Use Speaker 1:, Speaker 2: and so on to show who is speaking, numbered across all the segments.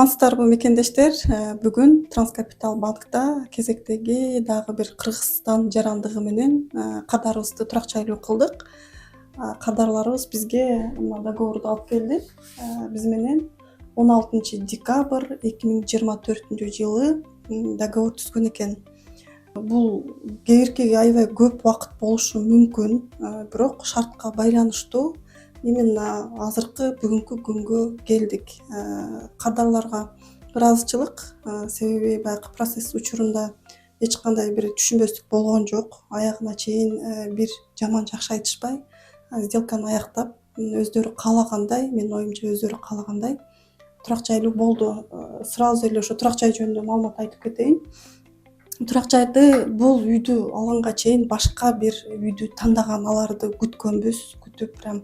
Speaker 1: Саламатсыздарбы мекендештер. Бүгүн Транскапитал банкта кезектеги дагы бир Кыргызстан жарандыгы менен кадарыбызды турак жайлуу кылдык. Кадарларыбыз бизге договорду алып келди. Биз менен 16 декабрь 2024 договор түзгөн экен. Бул кээиркиги аябай көп убакыт болушу мүмкүн, бирок шартка байланыштуу именно азыркы бүгүнкү күнгө келдик. Кадрларга бир азчылык, себеби баягы процесс учурунда эч кандай бир түшүнбөстүк болгон жок. Аягына чейин бир жаман жакшы айтышпай, сделканы аяктап, өздөрү каалагандай, менин оюмча өздөрү каалагандай турак жайлуу болду. Сразу эле ошо турак жай жөнүндө маалымат айтып кетейин. Турак жайды бул үйдү алганга чейин башка бир үйдү тандаган, аларды күткөнбүз. Күтүп прям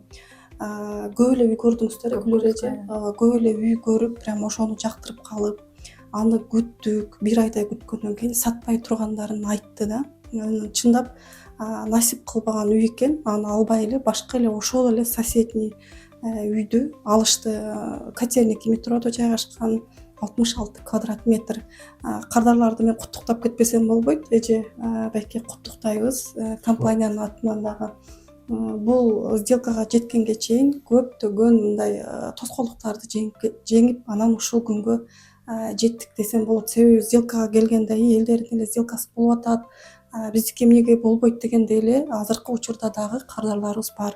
Speaker 1: көп эле үй көрдүңүздөр, көп эле үй көрүп, прям ошону жактырып калып, аны күттүк. Бир айдай күткөндөн кийин сатпай тургандарын айтты да. Чындап насип кылбаган үй экен. Аны албай эле башка эле ошол эле соседний үйдү алышты. Котельники метродо жайгашкан, 66 квадрат метр. Кадрларды мен куттуктап кетпесем болбойт. Эже байке куттуктайбыз компаниянын атынан дагы. Бул сделкага жеткенге чейин көптөгөн мындай тоскоолдуктарды жеңип, анан ушул күнгө жеттик десем болот. Себеби сделкага келгенде элдердин эле сделкасы болуп атат, биздики эмнеге болбойт дегенде эле азыркы учурда дагы кадрларыбыз бар.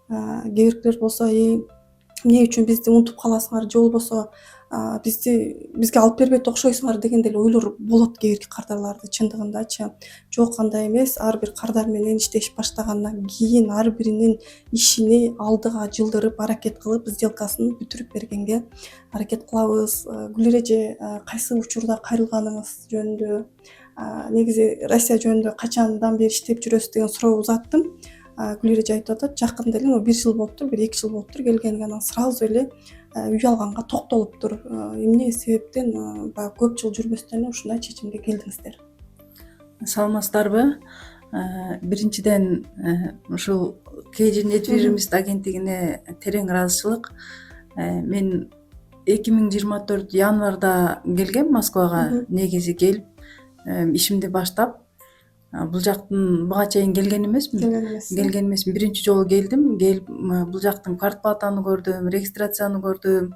Speaker 1: Кээбиркилер болсо эмне үчүн бизди унутуп каласыңар же болбосо бизге алып бербейт окшойсуңар дегенде эле ойлор болот кээбирки кадрларды чындыгындачы. Жок, андай эмес. Ар бир кадар менен иштешип баштагандан кийин ар биринин ишини алдыга жылдырып, аракет кылып, сделкасын бүтүрүп бергенге аракет кылабыз. Гүл эже кайсы учурда кайрылганыңыз жөнүндө, негизи Россия жөнүндө качандан бери иштеп жүрөсүз деген суроо узаттым. Гүл эже айтып атат, жакында эле 1 жыл болуптур, 1-2 жыл болуптур келгениге, анан сразу эле үй алганга токтолуптур. Эмне себептен баягы көп жыл жүрбөстөн ушундай чечимге келдиңиздер?
Speaker 2: Саламатсыздарбы? Биринчиден ушул Кейжин недвижимость агенттигине терең ыраазычылык. Мен 2024 январда келгем Москвага, негизи келип ишимди баштап. Бул жактын буга чейин келген эмесмин. Биринчи жолу келдим. Келип бул жактын квартплатаны көрдүм, регистрацияны көрдүм.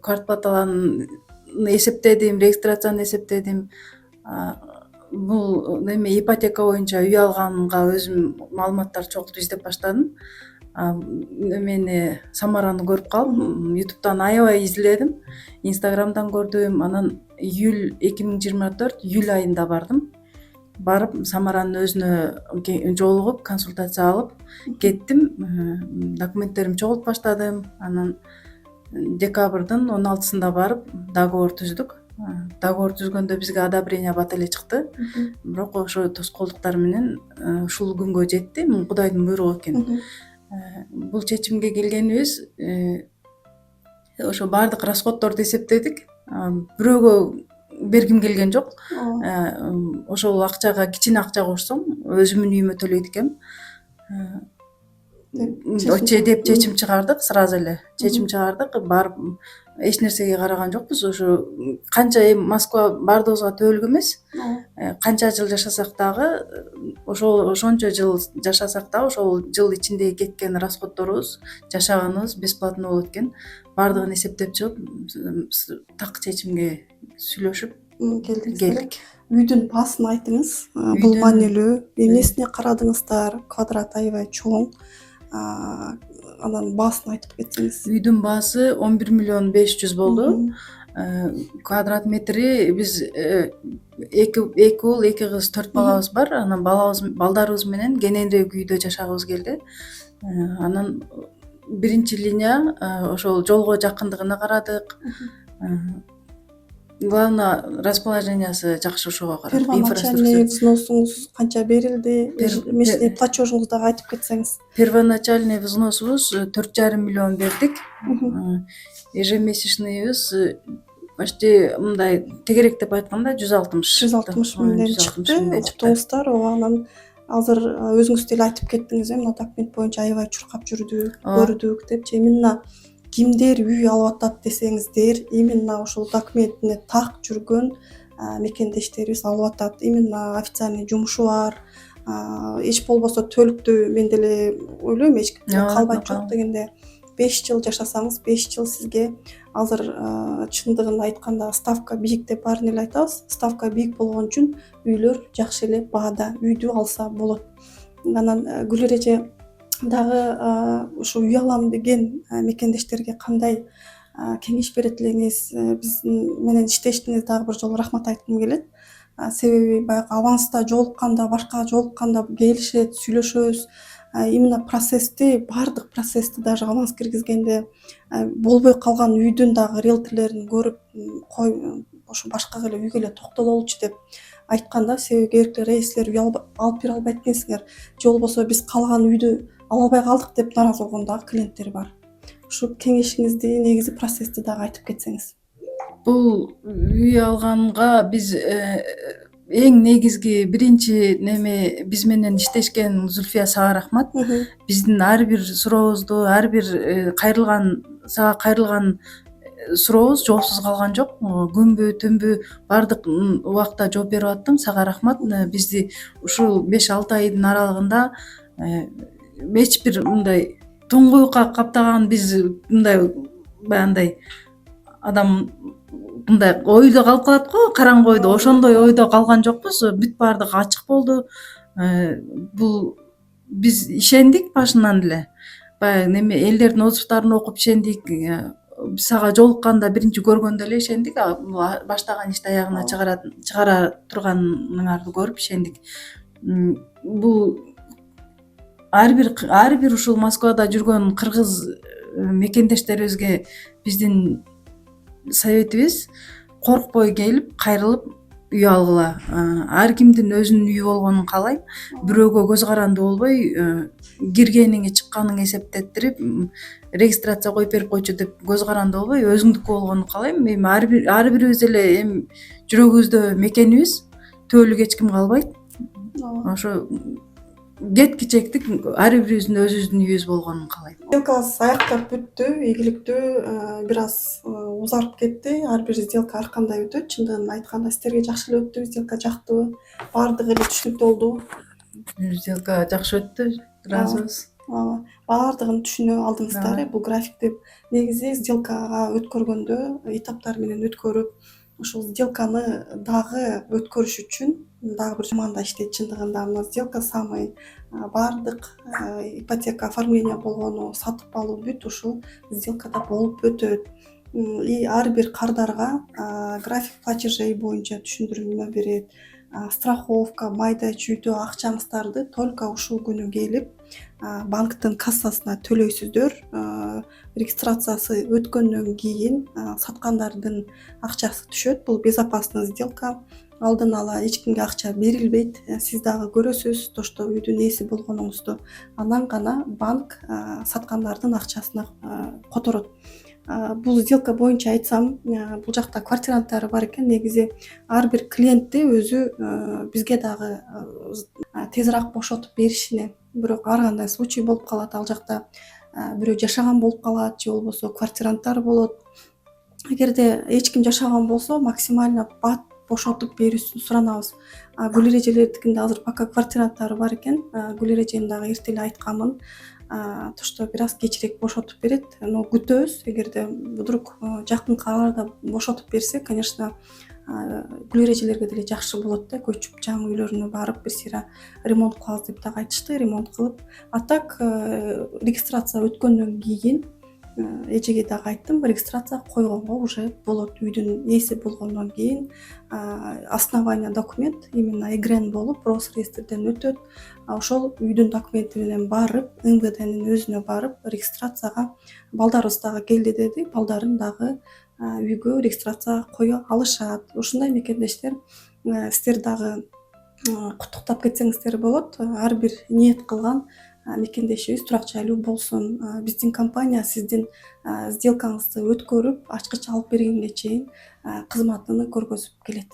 Speaker 2: Квартплаталарын эсептедим, регистрацияны эсептедим. Бул ипотека боюнча үй алганга өзүм маалыматтарды чогултуп издеп баштадым. Мени Самараны көрүп калып, YouTube'дан аябай изилдедим, Instagram'дан көрдүм. Анан июль 2024 июль айында бардым. Барып Самаранын өзүнө жолугуп, консультация алып кеттим. Документтеримди чогултуп баштадым. Анан декабрдын 16-сында барып договор түздүк. Договор түзгөндө бизге одобрение бат эле чыкты. Бирок ошо тоскоолдуктар менен ушул күнгө жетти. Кудайдын буйругу экен. Бул чечимге келгенибиз ошо баардык расходторду эсептедик. Бирөөгө бергим келген жок. Ошол акчага кичине акча кошсом, өзүмдүн үйүмө төлөйт экем деп чечим чыгардык. Сразу эле чечим чыгардык. Барып эч нерсеге караган жокпуз. Ошо канча Москва баардыгыбызга төөлгө эмес. Канча жыл жашасак дагы, ошончо жыл жашасак дагы ошол жыл ичинде кеткен расходторубуз, жашаганыбыз бесплатно болот экен. Баардыгын эсептеп чыгып, так чечимге сүйлөшүп келдик.
Speaker 1: Үйдүн баасын айтыңыз. Бул маанилүү. Эмнесине карадыңыздар? Квадрат аябай чоң. Анан баасын айтып кетсеңиз.
Speaker 2: Үйдүн баасы 11 миллион 500 болду. Квадрат метри биз 2 уул, 2 кыз, 4 балабыз бар. Анан балдарыбыз менен кененирээк үйдө жашагыбыз келди. Анан биринчи линия ошол жолго жакындыгына карадык. Главное, расположениясы жакшы ошого карадык.
Speaker 1: Первоначальный взносуңуз канча берилди? Месячный платежуңузду дагы айтып кетсеңиз.
Speaker 2: Первоначальный взносубуз 4,5 миллион бердик. Ежемесячныйыбыз почти мындай тегеректеп айтканда 160
Speaker 1: миңден чыкты. Уктуңуздар, анан азыр өзүңүз деле айтып кеттиңиз, мына документ боюнча аябай чуркап жүрдүк, көрдүк депчи. Именно кимдер үй алып атат десеңиздер, именно ушул документине так жүргөн мекендештерибиз алып атат. Именно официальный жумушу бар. Эч болбосо төлүктүү мен деле ойлойм эч кимде калбайт жок дегенде 5 жыл жашасаңыз 5 жыл сизге азыр чындыгын айтканда ставка бийик деп баарын эле айтабыз. Ставка бийик болгон үчүн үйлөр жакшы эле баада үйдү алса болот. Анан Гүл эреже дагы ушу үй алам деген мекендештерге кандай кеңеш берет элеңиз? Биздин менен иштештиңиз дагы бир жолу рахмат айткым келет. Себеби баягы аванста жолукканда, башка жолукканда келишет, сүйлөшөбүз. Именно процессти, баардык процессти даже аванс киргизгенде болбой калган үйдүн дагы риэлторлорун көрүп, ошо башка эле үйгө эле токтололучу деп айтканда, себеби кээдекилер силер үй алып бере албайт экенсиңер, же болбосо биз каалаган үйдү ала албай калдык деп нааразы болгон дагы клиенттер бар. Ушу кеңешиңизди, негизи процессти дагы айтып кетсеңиз.
Speaker 2: Бул үй алганга биз эң негизги биринчи неме биз менен иштешкен Зульфия, сага рахмат. Биздин ар бир сурообузду, ар бир сага кайрылган сурообуз жоопсуз калган жок. Күнбү түнбү баардык убакта жооп берип аттың. Сага рахмат. Бизди ушул 5-6 айдын аралыгында эч бир мындай туңгуюкка каптаган, биз мындай баягындай адам мындай ойдо калып калат го, караңгы ойдо, ошондой ойдо калган жокпуз. Бүт баардыгы ачык болду. Бул биз ишендик башынан эле. Баягы неме элдердин отзывдарын окуп ишендик. Сага жолукканда биринчи көргөндө эле ишендик. Баштаган ишти аягына чыгара турганыңарды көрүп ишендик. Бул ар бир ушул Москвада жүргөн кыргыз мекендештерибизге биздин советибиз коркпой келип, кайрылып үй алгыла. Ар кимдин өзүнүн үйү болгонун каалайм. Бирөөгө көз каранды болбой, киргениңи чыкканыңы эсептеттирип, регистрация коюп берип койчу деп көз каранды болбой, өзүңдүкү болгонун каалайм. Эми ар бирибиз эле эми жүрөгүбүздө мекенибиз, төөлүк эч ким калбайт. Ошо кетки-чектик ар бирибиздин өзүбүздүн үйүбүз болгонун каалайм.
Speaker 1: Сделкабыз аяктап бүттү, ийгиликтүү, бир аз узарып кетти. Ар бир сделка ар кандай өтөт. Чындыгын айтканда сиздерге жакшы эле өттү, сделка жактыбы? Баардыгы эле түшүнүктүү болдубу?
Speaker 2: Сделка жакшы өттү, ыраазыбыз.
Speaker 1: Баардыгын түшүнө алдыңыздар. Бул графикти негизи сделкага өткөргөндө этаптар менен өткөрүп, ушул сделканы дагы өткөрүш үчүн дагы бир команда иштейт. Чындыгында мына сделка самый баардык ипотека оформление болгону, сатып алуу бүт ушул сделкада болуп өтөт. И ар бир кардарга график платежей боюнча түшүндүрмө берет. Страховка, майда чүйдө акчаңыздарды только ушул күнү келип банктын кассасына төлөйсүздөр. Регистрациясы өткөндөн кийин саткандардын акчасы түшөт. Бул безопасный сделка. Алдын ала эч кимге акча берилбейт. Сиз дагы көрөсүз, тошто үйдүн ээси болгонуңузду. Анан гана банк саткандардын акчасына которот. Бул сделка боюнча айтсам, бул жакта квартиранттары бар экен. Негизи ар бир клиентти өзү бизге дагы тезирээк бошотуп беришине. Бирок ар кандай случай болуп калат. Ал жакта бирөө жашаган болуп калат, же болбосо квартиранттар болот. Эгерде эч ким жашаган болсо, максимально бат бошотуп берүүсүн суранабыз. Гүл эрежелердикинде азыр пока квартиранттары бар экен. Гүл эрежени дагы эрте эле айтканмын. Тошто бир аз кечирээк бошотуп берет. Но күтөбүз. Эгерде вдруг жакынкы арада бошотуп берсе, конечно, гүл эрежелерге деле жакшы болот да. Көчүп жаңы үйлөрүнө барып бир сыйра ремонт кылабыз деп дагы айтышты. Ремонт кылып, а так регистрация өткөндөн кийин эжеге дагы айттым, регистрация койгонго уже болот. Үйдүн ээси болгондон кийин основание документ именно эгрен болуп, Росреестрден өтөт. Ошол үйдүн документи менен барып, МВДнин өзүнө барып, регистрацияга балдарыбыз дагы келди деди. Балдарын дагы үйгө регистрация кое алышат. Ушундай мекендештер сиздер дагы куттуктап кетсеңиздер болот. Ар бир ниет кылган мекендешибиз турак жайлуу болсун. Биздин компания сиздин сделкаңызды өткөрүп, ачкыч алып бергенге чейин кызматыны көргөзүп келет.